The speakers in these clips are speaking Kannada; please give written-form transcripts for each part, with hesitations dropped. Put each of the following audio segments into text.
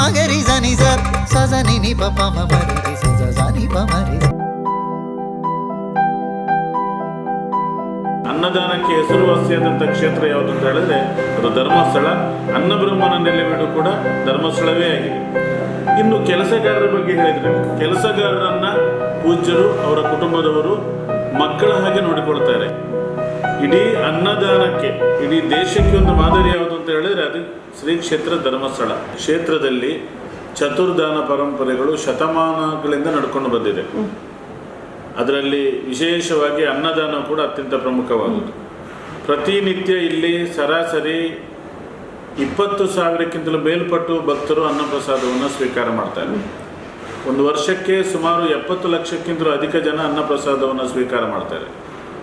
ಮಗರಿ ಜನಿ ಸರ್ ಸಜನಿ ನಿ ಪ ಪ ಮ ಮರಿ ರಿ ಸ ಸ ಸ ನಿ ಪ ಮರಿ. ಅನ್ನದಾನಕ್ಕೆ ಹೆಸರುವಾಸಿಯಾದಂಥ ಕ್ಷೇತ್ರ ಯಾವುದು ಅಂತ ಹೇಳಿದ್ರೆ ಅದು ಧರ್ಮಸ್ಥಳ. ಅನ್ನಬ್ರಹ್ಮನ ನೆಲೆವೀಡು ಕೂಡ ಧರ್ಮಸ್ಥಳವೇ ಆಗಿದೆ. ಇನ್ನು ಕೆಲಸಗಾರರ ಬಗ್ಗೆ ಹೇಳಿದರೆ, ಕೆಲಸಗಾರರನ್ನ ಪೂಜ್ಯರು ಅವರ ಕುಟುಂಬದವರು ಮಕ್ಕಳ ಹಾಗೆ ನೋಡಿಕೊಳ್ತಾರೆ. ಇಡೀ ಅನ್ನದಾನಕ್ಕೆ, ಇಡೀ ದೇಶಕ್ಕೆ ಒಂದು ಮಾದರಿ ಯಾವುದು ಅಂತ ಹೇಳಿದ್ರೆ ಅದು ಶ್ರೀ ಕ್ಷೇತ್ರ ಧರ್ಮಸ್ಥಳ. ಕ್ಷೇತ್ರದಲ್ಲಿ ಚತುರ್ದಾನ ಪರಂಪರೆಗಳು ಶತಮಾನಗಳಿಂದ ನಡ್ಕೊಂಡು ಬಂದಿದೆ. ಅದರಲ್ಲಿ ವಿಶೇಷವಾಗಿ ಅನ್ನದಾನ ಕೂಡ ಅತ್ಯಂತ ಪ್ರಮುಖವಾದುದು. ಪ್ರತಿನಿತ್ಯ ಇಲ್ಲಿ ಸರಾಸರಿ 20,000ಕ್ಕಿಂತಲೂ ಮೇಲ್ಪಟ್ಟು ಭಕ್ತರು ಅನ್ನಪ್ರಸಾದವನ್ನು ಸ್ವೀಕಾರ ಮಾಡ್ತಾರೆ. ಒಂದು ವರ್ಷಕ್ಕೆ ಸುಮಾರು 70 ಲಕ್ಷಕ್ಕಿಂತಲೂ ಅಧಿಕ ಜನ ಅನ್ನಪ್ರಸಾದವನ್ನು ಸ್ವೀಕಾರ ಮಾಡ್ತಾರೆ.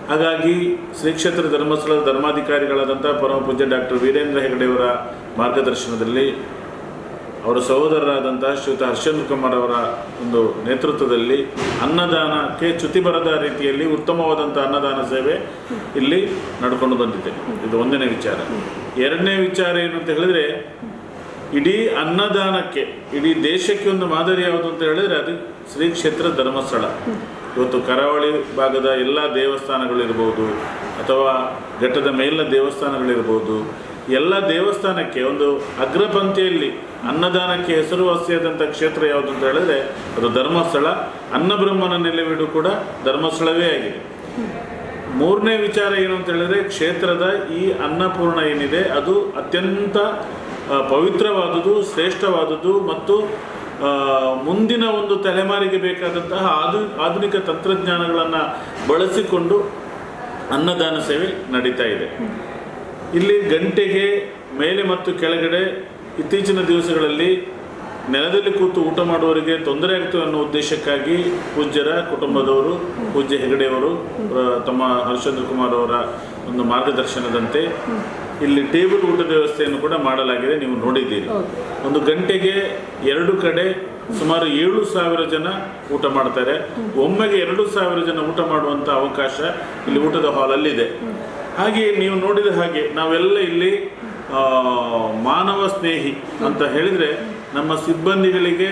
ಹಾಗಾಗಿ ಶ್ರೀ ಕ್ಷೇತ್ರ ಧರ್ಮಸ್ಥಳದ ಧರ್ಮಾಧಿಕಾರಿಗಳಾದಂಥ ಪರಮ ಪೂಜ್ಯ ಡಾಕ್ಟರ್ ವೀರೇಂದ್ರ ಹೆಗಡೆಯವರ ಮಾರ್ಗದರ್ಶನದಲ್ಲಿ, ಅವರ ಸಹೋದರರಾದಂಥ ಶ್ರೀಯುತ ಹರ್ಷೇಂದ್ರ ಕುಮಾರ್ ಅವರ ಒಂದು ನೇತೃತ್ವದಲ್ಲಿ ಅನ್ನದಾನಕ್ಕೆ ಚ್ಯುತಿ ಬರದ ರೀತಿಯಲ್ಲಿ ಉತ್ತಮವಾದಂಥ ಅನ್ನದಾನ ಸೇವೆ ಇಲ್ಲಿ ನಡ್ಕೊಂಡು ಬಂದಿದೆ. ಇದು ಒಂದನೇ ವಿಚಾರ. ಎರಡನೇ ವಿಚಾರ ಏನು ಅಂತ ಹೇಳಿದರೆ, ಇಡೀ ಅನ್ನದಾನಕ್ಕೆ, ಇಡೀ ದೇಶಕ್ಕೆ ಒಂದು ಮಾದರಿ ಯಾವುದು ಅಂತ ಹೇಳಿದರೆ ಅದು ಶ್ರೀ ಕ್ಷೇತ್ರ ಧರ್ಮಸ್ಥಳ. ಇವತ್ತು ಕರಾವಳಿ ಭಾಗದ ಎಲ್ಲ ದೇವಸ್ಥಾನಗಳಿರ್ಬೋದು ಅಥವಾ ಘಟ್ಟದ ಮೇಲಿನ ದೇವಸ್ಥಾನಗಳಿರ್ಬೋದು, ಎಲ್ಲ ದೇವಸ್ಥಾನಕ್ಕೆ ಒಂದು ಅಗ್ರಪಂಕ್ತಿಯಲ್ಲಿ ಅನ್ನದಾನಕ್ಕೆ ಹೆಸರುವಾಸಿಯಾದಂಥ ಕ್ಷೇತ್ರ ಯಾವುದು ಅಂತ ಹೇಳಿದ್ರೆ ಅದು ಧರ್ಮಸ್ಥಳ. ಅನ್ನಬ್ರಹ್ಮನ ನೆಲೆವೀಡು ಕೂಡ ಧರ್ಮಸ್ಥಳವೇ ಆಗಿದೆ. ಮೂರನೇ ವಿಚಾರ ಏನು ಅಂತ ಹೇಳಿದ್ರೆ, ಕ್ಷೇತ್ರದ ಈ ಅನ್ನಪೂರ್ಣ ಏನಿದೆ ಅದು ಅತ್ಯಂತ ಪವಿತ್ರವಾದುದು, ಶ್ರೇಷ್ಠವಾದುದು ಮತ್ತು ಮುಂದಿನ ಒಂದು ತಲೆಮಾರಿಗೆ ಬೇಕಾದಂತಹ ಆಧುನಿಕ ತಂತ್ರಜ್ಞಾನಗಳನ್ನು ಬಳಸಿಕೊಂಡು ಅನ್ನದಾನ ಸೇವೆ ನಡೀತಾ ಇದೆ. ಇಲ್ಲಿ ಗಂಟೆಗೆ ಮೇಲೆ ಮತ್ತು ಕೆಳಗಡೆ ಇತ್ತೀಚಿನ ದಿವಸಗಳಲ್ಲಿ ನೆಲದಲ್ಲಿ ಕೂತು ಊಟ ಮಾಡುವವರಿಗೆ ತೊಂದರೆ ಆಗ್ತವೆ ಅನ್ನೋ ಉದ್ದೇಶಕ್ಕಾಗಿ ಪೂಜ್ಯರ ಕುಟುಂಬದವರು, ಪೂಜ್ಯ ಹೆಗಡೆಯವರು ತಮ್ಮ ಹರ್ಷೇಂದ್ರ ಕುಮಾರ್ ಅವರ ಒಂದು ಮಾರ್ಗದರ್ಶನದಂತೆ ಇಲ್ಲಿ ಟೇಬಲ್ ಊಟದ ವ್ಯವಸ್ಥೆಯನ್ನು ಕೂಡ ಮಾಡಲಾಗಿದೆ. ನೀವು ನೋಡಿದ್ದೀರಿ. ಒಂದು ಗಂಟೆಗೆ 2 ಕಡೆ ಸುಮಾರು 7,000 ಜನ ಊಟ ಮಾಡ್ತಾರೆ. ಒಮ್ಮೆಗೆ 2,000 ಜನ ಊಟ ಮಾಡುವಂಥ ಅವಕಾಶ ಇಲ್ಲಿ ಊಟದ ಹಾಲಲ್ಲಿದೆ. ಹಾಗೆ ನೀವು ನೋಡಿದ ಹಾಗೆ ನಾವೆಲ್ಲ ಇಲ್ಲಿ ಮಾನವ ಸ್ನೇಹಿ ಅಂತ ಹೇಳಿದರೆ, ನಮ್ಮ ಸಿಬ್ಬಂದಿಗಳಿಗೆ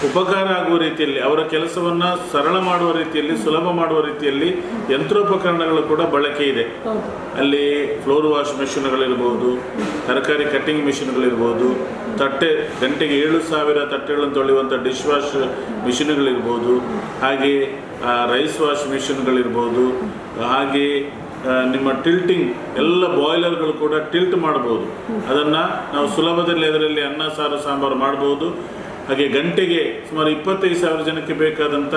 ಉಪಕಾರ ಆಗುವ ರೀತಿಯಲ್ಲಿ, ಅವರ ಕೆಲಸವನ್ನು ಸರಳ ಮಾಡುವ ರೀತಿಯಲ್ಲಿ, ಸುಲಭ ಮಾಡುವ ರೀತಿಯಲ್ಲಿ ಯಂತ್ರೋಪಕರಣಗಳು ಕೂಡ ಬಳಕೆ ಇದೆ. ಅಲ್ಲಿ ಫ್ಲೋರ್ ವಾಶ್ ಮೆಷಿನ್ಗಳಿರ್ಬೋದು, ತರಕಾರಿ ಕಟ್ಟಿಂಗ್ ಮೆಷಿನ್ಗಳಿರ್ಬೋದು, ಗಂಟೆಗೆ 7,000 ತಟ್ಟೆಗಳನ್ನು ತೊಳೆಯುವಂಥ ಡಿಶ್ ವಾಶ್ ಮೆಷಿನ್ಗಳಿರ್ಬೋದು, ಹಾಗೆ ರೈಸ್ ವಾಶ್ ಮೆಷಿನ್ಗಳಿರ್ಬೋದು, ಹಾಗೆ ನಿಮ್ಮ ಟಿಲ್ಟಿಂಗ್ ಎಲ್ಲ ಬಾಯ್ಲರ್ಗಳು ಕೂಡ ಟಿಲ್ಟ್ ಮಾಡ್ಬೋದು. ಅದನ್ನು ನಾವು ಸುಲಭದಲ್ಲಿ ಅದರಲ್ಲಿ ಅನ್ನ ಸಾರು ಸಾಂಬಾರು ಮಾಡ್ಬೋದು. ಹಾಗೆ ಗಂಟೆಗೆ ಸುಮಾರು 25,000 ಜನಕ್ಕೆ ಬೇಕಾದಂಥ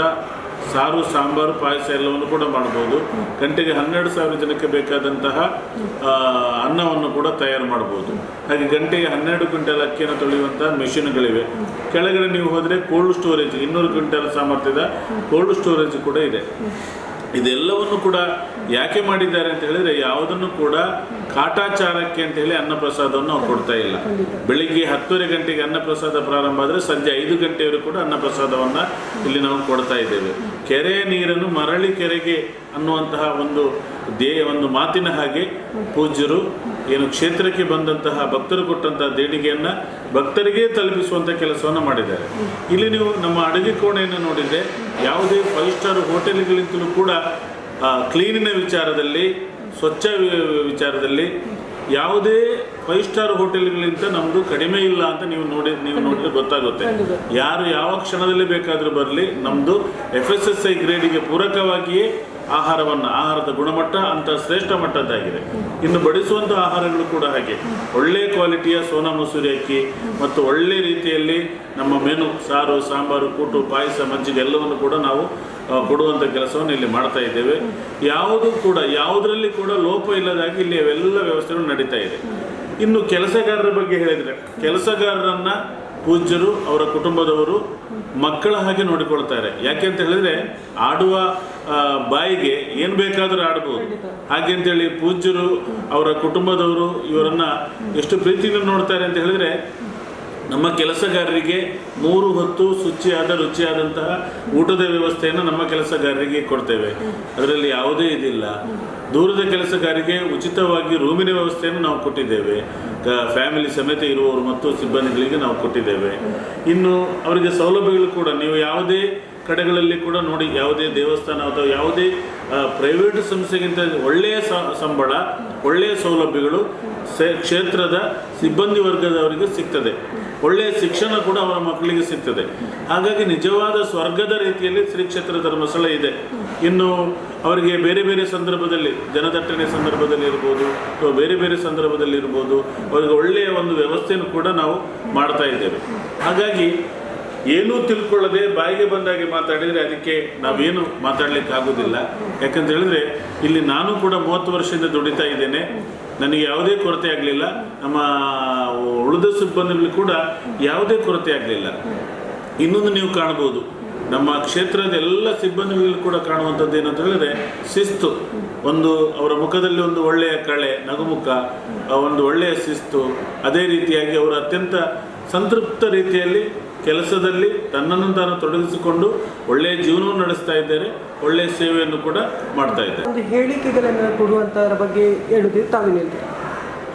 ಸಾರು ಸಾಂಬಾರು ಪಾಯಸ ಎಲ್ಲವನ್ನು ಕೂಡ ಮಾಡ್ಬೋದು. ಗಂಟೆಗೆ 12,000 ಜನಕ್ಕೆ ಬೇಕಾದಂತಹ ಅನ್ನವನ್ನು ಕೂಡ ತಯಾರು ಮಾಡ್ಬೋದು. ಹಾಗೆ ಗಂಟೆಗೆ 12 ಕ್ವಿಂಟಲ್ ಅಕ್ಕಿಯನ್ನು ತೊಳೆಯುವಂಥ ಮೆಷಿನ್ಗಳಿವೆ. ಕೆಳಗಡೆ ನೀವು ಹೋದರೆ ಕೋಲ್ಡ್ ಸ್ಟೋರೇಜ್ 200 ಕ್ವಿಂಟಲ್ ಸಾಮರ್ಥ್ಯದ ಕೋಲ್ಡ್ ಸ್ಟೋರೇಜ್ ಕೂಡ ಇದೆ. ಇದೆಲ್ಲವನ್ನು ಕೂಡ ಯಾಕೆ ಮಾಡಿದ್ದಾರೆ ಅಂತ ಹೇಳಿದರೆ, ಯಾವುದನ್ನು ಕೂಡ ಕಾಟಾಚಾರಕ್ಕೆ ಅಂತ ಹೇಳಿ ಅನ್ನಪ್ರಸಾದವನ್ನು ನಾವು ಕೊಡ್ತಾ ಇಲ್ಲ. ಬೆಳಿಗ್ಗೆ 10:30 ಗಂಟೆಗೆ ಅನ್ನಪ್ರಸಾದ ಪ್ರಾರಂಭ ಆದರೆ ಸಂಜೆ 5 ಗಂಟೆವರೆಗೂ ಕೂಡ ಅನ್ನಪ್ರಸಾದವನ್ನು ಇಲ್ಲಿ ನಾವು ಕೊಡ್ತಾ ಇದ್ದೇವೆ. ಕೆರೆಯ ನೀರನ್ನು ಮರಳಿ ಕೆರೆಗೆ ಅನ್ನುವಂತಹ ಒಂದು ಮಾತಿನ ಹಾಗೆ ಪೂಜ್ಯರು ಏನು ಕ್ಷೇತ್ರಕ್ಕೆ ಬಂದಂತಹ ಭಕ್ತರು ಕೊಟ್ಟಂತಹ ದೇಣಿಗೆಯನ್ನು ಭಕ್ತರಿಗೆ ತಲುಪಿಸುವಂಥ ಕೆಲಸವನ್ನು ಮಾಡಿದ್ದಾರೆ. ಇಲ್ಲಿ ನೀವು ನಮ್ಮ ಅಡುಗೆ ಕೋಣೆಯನ್ನು ನೋಡಿದರೆ, ಯಾವುದೇ 5 ಸ್ಟಾರ್ ಹೋಟೆಲ್ಗಳಿಂತಲೂ ಕೂಡ ಕ್ಲೀನಿನ ವಿಚಾರದಲ್ಲಿ, ಸ್ವಚ್ಛ ವಿಚಾರದಲ್ಲಿ ಯಾವುದೇ 5 ಸ್ಟಾರ್ ಹೋಟೆಲ್ಗಳಿಂದ ನಮ್ಮದು ಕಡಿಮೆ ಇಲ್ಲ ಅಂತ ನೀವು ನೋಡಿದ್ರೆ ಗೊತ್ತಾಗುತ್ತೆ. ಯಾರು ಯಾವ ಕ್ಷಣದಲ್ಲಿ ಬೇಕಾದರೂ ಬರಲಿ, ನಮ್ಮದು FSSAI ಗ್ರೇಡಿಗೆ ಪೂರಕವಾಗಿಯೇ ಆಹಾರದ ಗುಣಮಟ್ಟ ಅಂತ ಶ್ರೇಷ್ಠ ಮಟ್ಟದ್ದಾಗಿದೆ. ಇನ್ನು ಬಡಿಸುವಂಥ ಆಹಾರಗಳು ಕೂಡ ಹಾಗೆ ಒಳ್ಳೆಯ ಕ್ವಾಲಿಟಿಯ ಸೋನಾ ಮಸೂರಿ ಅಕ್ಕಿ ಮತ್ತು ಒಳ್ಳೆ ರೀತಿಯಲ್ಲಿ ನಮ್ಮ ಮೆನು, ಸಾರು ಸಾಂಬಾರು, ಕೂಟು, ಪಾಯಸ, ಮಜ್ಜಿಗೆ ಎಲ್ಲವನ್ನು ಕೂಡ ನಾವು ಕೊಡುವಂಥ ಕೆಲಸವನ್ನು ಇಲ್ಲಿ ಮಾಡ್ತಾ ಇದ್ದೇವೆ. ಯಾವುದರಲ್ಲಿ ಕೂಡ ಲೋಪ ಇಲ್ಲದಾಗಿ ಇಲ್ಲಿ ಅವೆಲ್ಲ ವ್ಯವಸ್ಥೆಗಳು ನಡೀತಾ ಇದೆ. ಇನ್ನು ಕೆಲಸಗಾರರ ಬಗ್ಗೆ ಹೇಳಿದರೆ, ಕೆಲಸಗಾರರನ್ನು ಪೂಜ್ಯರು ಅವರ ಕುಟುಂಬದವರು ಮಕ್ಕಳ ಹಾಗೆ ನೋಡಿಕೊಳ್ತಾರೆ. ಯಾಕೆ ಅಂತ ಹೇಳಿದರೆ, ಆಡುವ ಬಾಯಿಗೆ ಏನು ಬೇಕಾದರೂ ಆಡ್ಬೋದು. ಹಾಗೆ ಅಂತೇಳಿ ಪೂಜ್ಯರು ಅವರ ಕುಟುಂಬದವರು ಇವರನ್ನು ಎಷ್ಟು ಪ್ರೀತಿಯಿಂದ ನೋಡ್ತಾರೆ ಅಂತ ಹೇಳಿದರೆ, ನಮ್ಮ ಕೆಲಸಗಾರರಿಗೆ 3 ಹೊತ್ತು ರುಚಿಯಾದಂತಹ ಊಟದ ವ್ಯವಸ್ಥೆಯನ್ನು ನಮ್ಮ ಕೆಲಸಗಾರರಿಗೆ ಕೊಡ್ತೇವೆ. ಅದರಲ್ಲಿ ಯಾವುದೇ ಇದಿಲ್ಲ. ದೂರದ ಕೆಲಸಗಾರಿಗೆ ಉಚಿತವಾಗಿ ರೂಮಿನ ವ್ಯವಸ್ಥೆಯನ್ನು ನಾವು ಕೊಟ್ಟಿದ್ದೇವೆ. ಫ್ಯಾಮಿಲಿ ಸಮೇತ ಇರುವವರು ಮತ್ತು ಸಿಬ್ಬಂದಿಗಳಿಗೆ ನಾವು ಕೊಟ್ಟಿದ್ದೇವೆ. ಇನ್ನು ಅವರಿಗೆ ಸೌಲಭ್ಯಗಳು ಕೂಡ ನೀವು ಯಾವುದೇ ಕಡೆಗಳಲ್ಲಿ ಕೂಡ ನೋಡಿ, ಯಾವುದೇ ದೇವಸ್ಥಾನ ಅಥವಾ ಯಾವುದೇ ಪ್ರೈವೇಟ್ ಸಂಸ್ಥೆಗಿಂತ ಒಳ್ಳೆಯ ಸಂಬಳ, ಒಳ್ಳೆಯ ಸೌಲಭ್ಯಗಳು ಕ್ಷೇತ್ರದ ಸಿಬ್ಬಂದಿ ವರ್ಗದವರಿಗೆ ಸಿಗ್ತದೆ. ಒಳ್ಳೆಯ ಶಿಕ್ಷಣ ಕೂಡ ಅವರ ಮಕ್ಕಳಿಗೆ ಸಿಗ್ತದೆ. ಹಾಗಾಗಿ ನಿಜವಾದ ಸ್ವರ್ಗದ ರೀತಿಯಲ್ಲಿ ಶ್ರೀ ಕ್ಷೇತ್ರ ಧರ್ಮಸ್ಥಳ ಇದೆ. ಇನ್ನು ಅವರಿಗೆ ಬೇರೆ ಬೇರೆ ಸಂದರ್ಭದಲ್ಲಿ, ಜನದಟ್ಟಣೆ ಸಂದರ್ಭದಲ್ಲಿ ಇರ್ಬೋದು ಅಥವಾ ಬೇರೆ ಬೇರೆ ಸಂದರ್ಭದಲ್ಲಿ ಇರ್ಬೋದು, ಅವರಿಗೆ ಒಳ್ಳೆಯ ಒಂದು ವ್ಯವಸ್ಥೆಯನ್ನು ಕೂಡ ನಾವು ಮಾಡ್ತಾ ಇದ್ದೇವೆ. ಹಾಗಾಗಿ ಏನೂ ತಿಳ್ಕೊಳ್ಳದೆ ಬಾಯಿಗೆ ಬಂದಾಗೆ ಮಾತಾಡಿದರೆ ಅದಕ್ಕೆ ನಾವೇನು ಮಾತಾಡಲಿಕ್ಕೆ ಆಗೋದಿಲ್ಲ. ಯಾಕಂತ ಹೇಳಿದ್ರೆ ಇಲ್ಲಿ ನಾನು ಕೂಡ 30 ವರ್ಷದಿಂದ ದುಡಿತಾ ಇದ್ದೇನೆ. ನನಗೆ ಯಾವುದೇ ಕೊರತೆ ಆಗಲಿಲ್ಲ. ನಮ್ಮ ಉಳಿದ ಸಿಬ್ಬಂದಿಗಳು ಕೂಡ ಯಾವುದೇ ಕೊರತೆ ಆಗಲಿಲ್ಲ. ಇನ್ನೊಂದು ನೀವು ಕಾಣ್ಬೋದು, ನಮ್ಮ ಕ್ಷೇತ್ರದ ಎಲ್ಲ ಸಿಬ್ಬಂದಿಗಳು ಕೂಡ ಕಾಣುವಂಥದ್ದು ಏನಂತ ಹೇಳಿದ್ರೆ ಶಿಸ್ತು. ಒಂದು ಅವರ ಮುಖದಲ್ಲಿ ಒಂದು ಒಳ್ಳೆಯ ಕಳೆ, ನಗುಮುಖ, ಒಂದು ಒಳ್ಳೆಯ ಶಿಸ್ತು. ಅದೇ ರೀತಿಯಾಗಿ ಅವರು ಅತ್ಯಂತ ಸಂತೃಪ್ತ ರೀತಿಯಲ್ಲಿ ಕೆಲಸದಲ್ಲಿ ತನ್ನನ್ನು ತಾನು ತೊಡಗಿಸಿಕೊಂಡು ಒಳ್ಳೆಯ ಜೀವನವನ್ನು ನಡೆಸ್ತಾ ಇದ್ದಾರೆ. ಒಳ್ಳೆಯ ಸೇವೆಯನ್ನು ಕೂಡ ಮಾಡ್ತಾ ಇದ್ದಾರೆ. ಒಂದು ಹೇಳಿಕೆಗಳನ್ನು ಕೊಡುವಂಥದ್ರ ಬಗ್ಗೆ ಹೇಳುವುದೇ ತಾವೇನು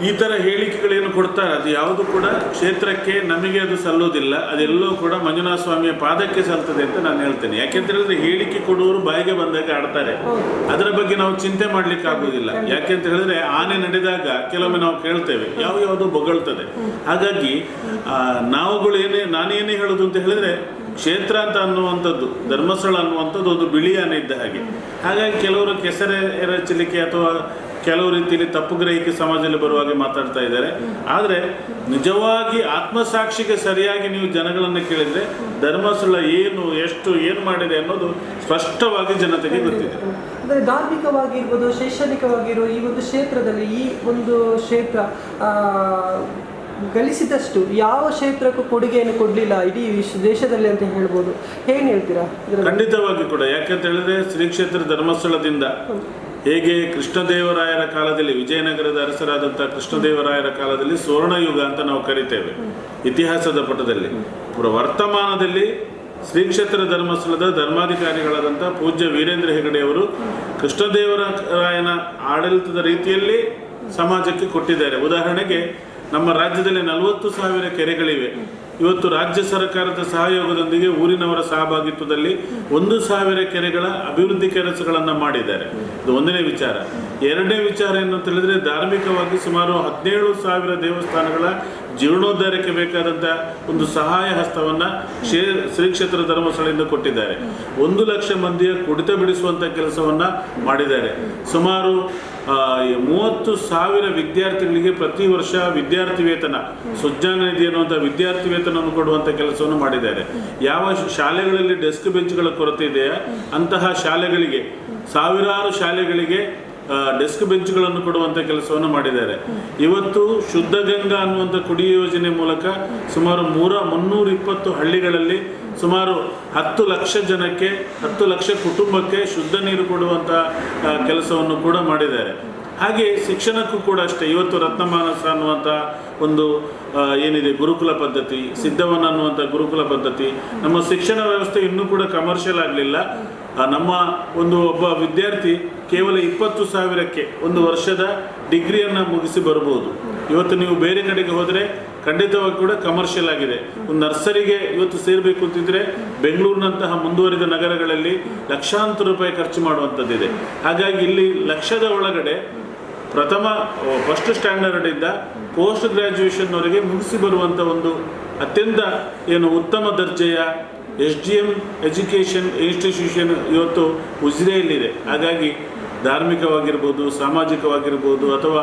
ಈ ಥರ ಹೇಳಿಕೆಗಳೇನು ಕೊಡ್ತಾರೆ ಅದು ಯಾವುದು ಕೂಡ ಕ್ಷೇತ್ರಕ್ಕೆ ನಮಗೆ ಅದು ಸಲ್ಲೋದಿಲ್ಲ. ಅದೆಲ್ಲೋ ಕೂಡ ಮಂಜುನಾಥ ಸ್ವಾಮಿಯ ಪಾದಕ್ಕೆ ಸಲ್ತದೆ ಅಂತ ನಾನು ಹೇಳ್ತೇನೆ. ಯಾಕೆಂತ ಹೇಳಿದ್ರೆ ಹೇಳಿಕೆ ಕೊಡುವವರು ಬಾಯಿಗೆ ಬಂದಾಗ ಆಡ್ತಾರೆ. ಅದರ ಬಗ್ಗೆ ನಾವು ಚಿಂತೆ ಮಾಡ್ಲಿಕ್ಕೆ ಆಗೋದಿಲ್ಲ. ಯಾಕೆಂತ ಹೇಳಿದ್ರೆ ಆನೆ ನಡೆದಾಗ ಕೆಲವೊಮ್ಮೆ ನಾವು ಕೇಳ್ತೇವೆ, ಯಾವುದು ಬೊಗಳ್ತದೆ. ಹಾಗಾಗಿ ನಾವುಗಳು ನಾನೇನೇ ಹೇಳೋದು ಅಂತ ಹೇಳಿದ್ರೆ, ಕ್ಷೇತ್ರ ಅಂತ ಅನ್ನುವಂಥದ್ದು, ಧರ್ಮಸ್ಥಳ ಅನ್ನುವಂಥದ್ದು ಒಂದು ಬಿಳಿ ಆನೆ ಇದ್ದ ಹಾಗೆ. ಹಾಗಾಗಿ ಕೆಲವರು ಕೆಸರೆ ಎರಚಲಿಕ್ಕೆ ಅಥವಾ ಕೆಲವು ರೀತಿಯಲ್ಲಿ ತಪ್ಪು ಗ್ರಹಿಕೆ ಸಮಾಜದಲ್ಲಿ ಬರುವಾಗೆ ಮಾತಾಡ್ತಾ ಇದ್ದಾರೆ. ಆದರೆ ನಿಜವಾಗಿ ಆತ್ಮಸಾಕ್ಷಿಗೆ ಸರಿಯಾಗಿ ನೀವು ಜನಗಳನ್ನು ಕೇಳಿದರೆ ಧರ್ಮಸ್ಥಳ ಏನು ಮಾಡಿದೆ ಅನ್ನೋದು ಸ್ಪಷ್ಟವಾಗಿ ಜನತೆಗೆ ಗೊತ್ತಿದೆ. ಅಂದರೆ ಧಾರ್ಮಿಕವಾಗಿರ್ಬೋದು, ಶೈಕ್ಷಣಿಕವಾಗಿರೋ ಈ ಒಂದು ಕ್ಷೇತ್ರದಲ್ಲಿ, ಈ ಒಂದು ಕ್ಷೇತ್ರ ಗಳಿಸಿದಷ್ಟು ಯಾವ ಕ್ಷೇತ್ರಕ್ಕೂ ಕೊಡುಗೆಯನ್ನು ಕೊಡಲಿಲ್ಲ ಇಡೀ ದೇಶದಲ್ಲಿ ಅಂತ ಹೇಳ್ಬೋದು. ಏನು ಹೇಳ್ತೀರಾ? ಖಂಡಿತವಾಗಿ ಕೂಡ. ಯಾಕಂತ ಹೇಳಿದ್ರೆ ಶ್ರೀ ಕ್ಷೇತ್ರ ಧರ್ಮಸ್ಥಳದಿಂದ ಹೇಗೆ ಕೃಷ್ಣದೇವರಾಯರ ಕಾಲದಲ್ಲಿ, ವಿಜಯನಗರದ ಅರಸರಾದಂಥ ಕೃಷ್ಣದೇವರಾಯರ ಕಾಲದಲ್ಲಿ ಸ್ವರ್ಣಯುಗ ಅಂತ ನಾವು ಕರಿತೇವೆ ಇತಿಹಾಸದ ಪಟದಲ್ಲಿ, ವರ್ತಮಾನದಲ್ಲಿ ಶ್ರೀ ಕ್ಷೇತ್ರ ಧರ್ಮಸ್ಥಳದ ಧರ್ಮಾಧಿಕಾರಿಗಳಾದಂಥ ಪೂಜ್ಯ ವೀರೇಂದ್ರ ಹೆಗಡೆಯವರು ಕೃಷ್ಣದೇವರಾಯನ ಆಡಳಿತದ ರೀತಿಯಲ್ಲಿ ಸಮಾಜಕ್ಕೆ ಕೊಟ್ಟಿದ್ದಾರೆ. ಉದಾಹರಣೆಗೆ ನಮ್ಮ ರಾಜ್ಯದಲ್ಲಿ 40,000 ಕೆರೆಗಳಿವೆ. ಇವತ್ತು ರಾಜ್ಯ ಸರ್ಕಾರದ ಸಹಯೋಗದೊಂದಿಗೆ ಊರಿನವರ ಸಹಭಾಗಿತ್ವದಲ್ಲಿ 1,000 ಕೆರೆಗಳ ಅಭಿವೃದ್ಧಿ ಕೆಲಸಗಳನ್ನು ಮಾಡಿದ್ದಾರೆ. ಇದು ಒಂದನೇ ವಿಚಾರ. ಎರಡನೇ ವಿಚಾರ ಏನು ಅಂತ ಹೇಳಿದ್ರೆ, ಧಾರ್ಮಿಕವಾಗಿ ಸುಮಾರು 17,000 ದೇವಸ್ಥಾನಗಳ ಜೀರ್ಣೋದ್ಧಾರಕ್ಕೆ ಬೇಕಾದಂಥ ಒಂದು ಸಹಾಯ ಹಸ್ತವನ್ನು ಶ್ರೀ ಕ್ಷೇತ್ರ ಧರ್ಮಸ್ಥಳದಿಂದ ಕೊಟ್ಟಿದ್ದಾರೆ. 1 ಲಕ್ಷ ಮಂದಿಯ ಕುಡಿತ ಬಿಡಿಸುವಂಥ ಕೆಲಸವನ್ನು ಮಾಡಿದ್ದಾರೆ. ಸುಮಾರು 30,000 ವಿದ್ಯಾರ್ಥಿಗಳಿಗೆ ಪ್ರತಿ ವರ್ಷ ವಿದ್ಯಾರ್ಥಿ ವೇತನ, ಸುಜ್ಞಾನ ನಿಧಿ ಅನ್ನುವಂಥ ವಿದ್ಯಾರ್ಥಿ ವೇತನವನ್ನು ಕೊಡುವಂಥ ಕೆಲಸವನ್ನು ಮಾಡಿದ್ದಾರೆ. ಯಾವ ಶಾಲೆಗಳಲ್ಲಿ ಡೆಸ್ಕ್ ಬೆಂಚ್ಗಳ ಕೊರತೆ ಇದೆಯಾ ಅಂತಹ ಶಾಲೆಗಳಿಗೆ, ಸಾವಿರಾರು ಶಾಲೆಗಳಿಗೆ ಡೆಸ್ಕ್ ಬೆಂಚ್ಗಳನ್ನು ಕೊಡುವಂಥ ಕೆಲಸವನ್ನು ಮಾಡಿದ್ದಾರೆ. ಇವತ್ತು ಶುದ್ಧ ಗಂಗಾ ಅನ್ನುವಂಥ ಕುಡಿಯುವ ಯೋಜನೆ ಮೂಲಕ ಸುಮಾರು 320 ಹಳ್ಳಿಗಳಲ್ಲಿ ಸುಮಾರು 10 ಲಕ್ಷ ಜನಕ್ಕೆ, 10 ಲಕ್ಷ ಕುಟುಂಬಕ್ಕೆ ಶುದ್ಧ ನೀರು ಕೊಡುವಂಥ ಕೆಲಸವನ್ನು ಕೂಡ ಮಾಡಿದ್ದಾರೆ. ಹಾಗೆ ಶಿಕ್ಷಣಕ್ಕೂ ಕೂಡ ಅಷ್ಟೇ. ಇವತ್ತು ರತ್ನಮಾನಸ ಅನ್ನುವಂಥ ಒಂದು ಏನಿದೆ ಗುರುಕುಲ ಪದ್ಧತಿ, ಸಿದ್ಧವನ ಅನ್ನುವಂಥ ಗುರುಕುಲ ಪದ್ಧತಿ, ನಮ್ಮ ಶಿಕ್ಷಣ ವ್ಯವಸ್ಥೆ ಇನ್ನೂ ಕೂಡ ಕಮರ್ಷಿಯಲ್ ಆಗಲಿಲ್ಲ. ನಮ್ಮ ಒಬ್ಬ ವಿದ್ಯಾರ್ಥಿ ಕೇವಲ 20,000ಕ್ಕೆ ಒಂದು ವರ್ಷದ ಡಿಗ್ರಿಯನ್ನು ಮುಗಿಸಿ ಬರ್ಬೋದು. ಇವತ್ತು ನೀವು ಬೇರೆ ಕಡೆಗೆ ಹೋದರೆ ಖಂಡಿತವಾಗಿ ಕೂಡ ಕಮರ್ಷಿಯಲ್ ಆಗಿದೆ. ಒಂದು ನರ್ಸರಿಗೆ ಇವತ್ತು ಸೇರಬೇಕು ಅಂತಿದ್ರೆ ಬೆಂಗಳೂರಿನಂತಹ ಮುಂದುವರಿದ ನಗರಗಳಲ್ಲಿ ಲಕ್ಷಾಂತರ ರೂಪಾಯಿ ಖರ್ಚು ಮಾಡುವಂಥದ್ದಿದೆ. ಹಾಗಾಗಿ ಇಲ್ಲಿ ಲಕ್ಷದ ಒಳಗಡೆ ಫಸ್ಟ್ ಸ್ಟ್ಯಾಂಡರ್ಡಿಂದ ಪೋಸ್ಟ್ ಗ್ರ್ಯಾಜುಯೇಷನ್ವರೆಗೆ ಮುಗಿಸಿ ಬರುವಂಥ ಒಂದು ಅತ್ಯಂತ ಉತ್ತಮ ದರ್ಜೆಯ SDM ಎಜುಕೇಷನ್ ಇನ್ಸ್ಟಿಟ್ಯೂಷನ್ ಇವತ್ತು ಉಜಿರೆಯಲ್ಲಿದೆ. ಹಾಗಾಗಿ ಧಾರ್ಮಿಕವಾಗಿರ್ಬೋದು, ಸಾಮಾಜಿಕವಾಗಿರ್ಬೋದು ಅಥವಾ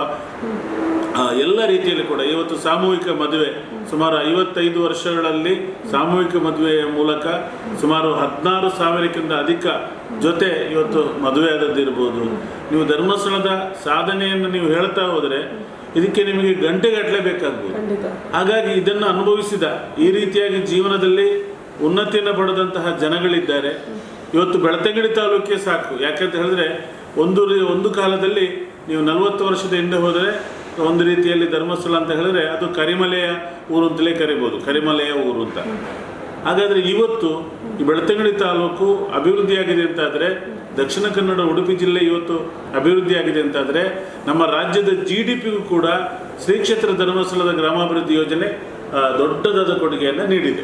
ಎಲ್ಲ ರೀತಿಯಲ್ಲಿ ಕೂಡ ಇವತ್ತು ಸಾಮೂಹಿಕ ಮದುವೆ ಸುಮಾರು 55 ವರ್ಷಗಳಲ್ಲಿ ಸಾಮೂಹಿಕ ಮದುವೆಯ ಮೂಲಕ ಸುಮಾರು 16,000ಕ್ಕಿಂತ ಅಧಿಕ ಜೊತೆ ಇವತ್ತು ಮದುವೆ ಆದದ್ದಿರ್ಬೋದು. ನೀವು ಧರ್ಮಸ್ಥಳದ ಸಾಧನೆಯನ್ನು ನೀವು ಹೇಳ್ತಾ ಹೋದರೆ ಇದಕ್ಕೆ ನಿಮಗೆ ಗಂಟೆಗಟ್ಟಲೆ ಬೇಕಾಗ್ಬೋದು. ಹಾಗಾಗಿ ಇದನ್ನು ಅನುಭವಿಸಿದ, ಈ ರೀತಿಯಾಗಿ ಜೀವನದಲ್ಲಿ ಉನ್ನತಿಯನ್ನು ಪಡೆದಂತಹ ಜನಗಳಿದ್ದಾರೆ. ಇವತ್ತು ಬೆಳ್ತಂಗಡಿ ತಾಲೂಕಿಗೆ ಸಾಕು. ಯಾಕಂತ ಹೇಳಿದ್ರೆ ಒಂದು ಕಾಲದಲ್ಲಿ ನೀವು 40 ವರ್ಷದ ಹಿಂದೆ ಹೋದರೆ ಒಂದು ರೀತಿಯಲ್ಲಿ ಧರ್ಮಸ್ಥಳ ಅಂತ ಹೇಳಿದ್ರೆ ಅದು ಕರಿಮಲೆಯ ಊರು ಅಂತಲೇ ಕರಿಬೋದು, ಕರಿಮಲೆಯ ಊರು ಅಂತ. ಹಾಗಾದರೆ ಇವತ್ತು ಈ ಬೆಳ್ತಂಗಡಿ ತಾಲೂಕು ಅಭಿವೃದ್ಧಿಯಾಗಿದೆ ಅಂತಾದರೆ, ದಕ್ಷಿಣ ಕನ್ನಡ ಉಡುಪಿ ಜಿಲ್ಲೆ ಇವತ್ತು ಅಭಿವೃದ್ಧಿಯಾಗಿದೆ ಅಂತಾದರೆ, ನಮ್ಮ ರಾಜ್ಯದ GDPಗೂ ಕೂಡ ಶ್ರೀ ಕ್ಷೇತ್ರ ಧರ್ಮಸ್ಥಳದ ಗ್ರಾಮಾಭಿವೃದ್ಧಿ ಯೋಜನೆ ದೊಡ್ಡದಾದ ಕೊಡುಗೆಯನ್ನು ನೀಡಿದೆ.